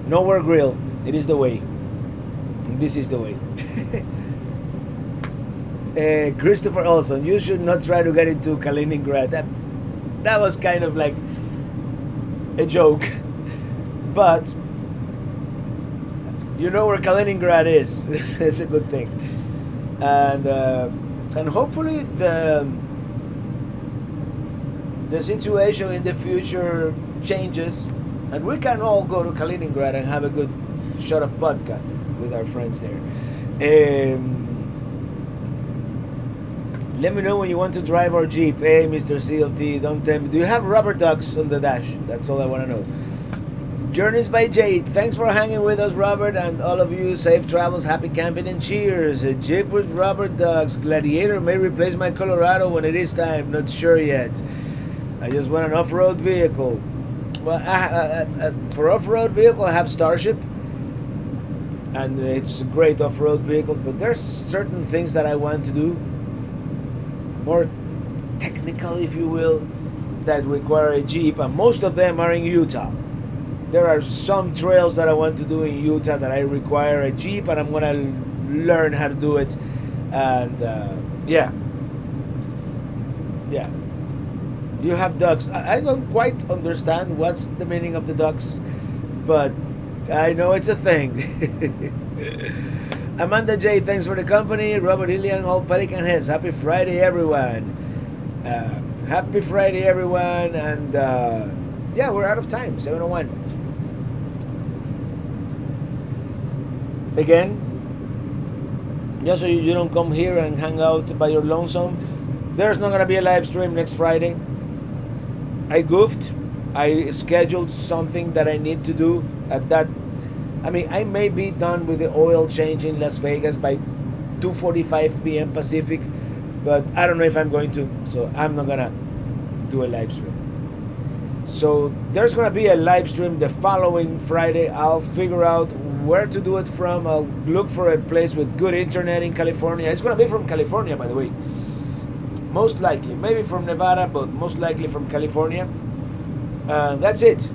Nowhere Grill. It is the way. And this is the way. Christopher Olson, you should not try to get into Kaliningrad. That was kind of like a joke. But you know where Kaliningrad is. It's a good thing. And hopefully the situation in the future changes And we can all go to Kaliningrad and have a good shot of vodka with our friends there. Let me know when you want to drive our Jeep. Hey, Mr. CLT, don't tell me. Do you have rubber ducks on the dash? That's all I want to know. Journeys by Jade. Thanks for hanging with us, Robert, and all of you. Safe travels, happy camping, and cheers. A Jeep with rubber ducks. Gladiator may replace my Colorado when it is time. Not sure yet. I just want an off-road vehicle. Well, for off-road vehicle, I have Starship, and it's a great off-road vehicle. But there's certain things that I want to do, more technical, if you will, that require a Jeep, and most of them are in Utah. There are some trails that I want to do in Utah that I require a Jeep, and I'm gonna learn how to do it. And yeah. You have ducks. I don't quite understand what's the meaning of the ducks, but I know it's a thing. Amanda J, thanks for the company. Robert Hillian, all Pelicamp heads. Happy Friday, everyone. Happy Friday, everyone. And yeah, we're out of time. 7:01. Again, just so you don't come here and hang out by your lonesome, there's not gonna be a live stream next Friday. I goofed. I scheduled something that I need to do at that. I mean, I may be done with the oil change in Las Vegas by 2:45 p.m. Pacific, but I don't know if I'm going to, so I'm not gonna do a live stream. So there's gonna be a live stream the following Friday. I'll figure out where to do it from. I'll look for a place with good internet in California. It's gonna be from California, by the way. Most likely, maybe from Nevada, but most likely from California. That's it.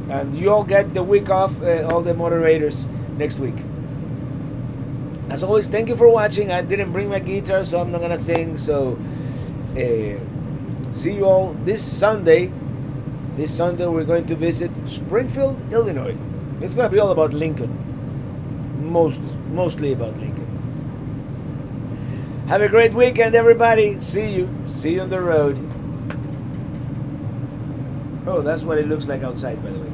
And you all get the week off, all the moderators, next week. As always, thank you for watching. I didn't bring my guitar, so I'm not gonna sing. So see you all this Sunday. This Sunday we're going to visit Springfield, Illinois. It's gonna be all about Lincoln. Mostly about Lincoln. Have a great weekend, everybody. See you on the road. Oh, that's what it looks like outside, by the way.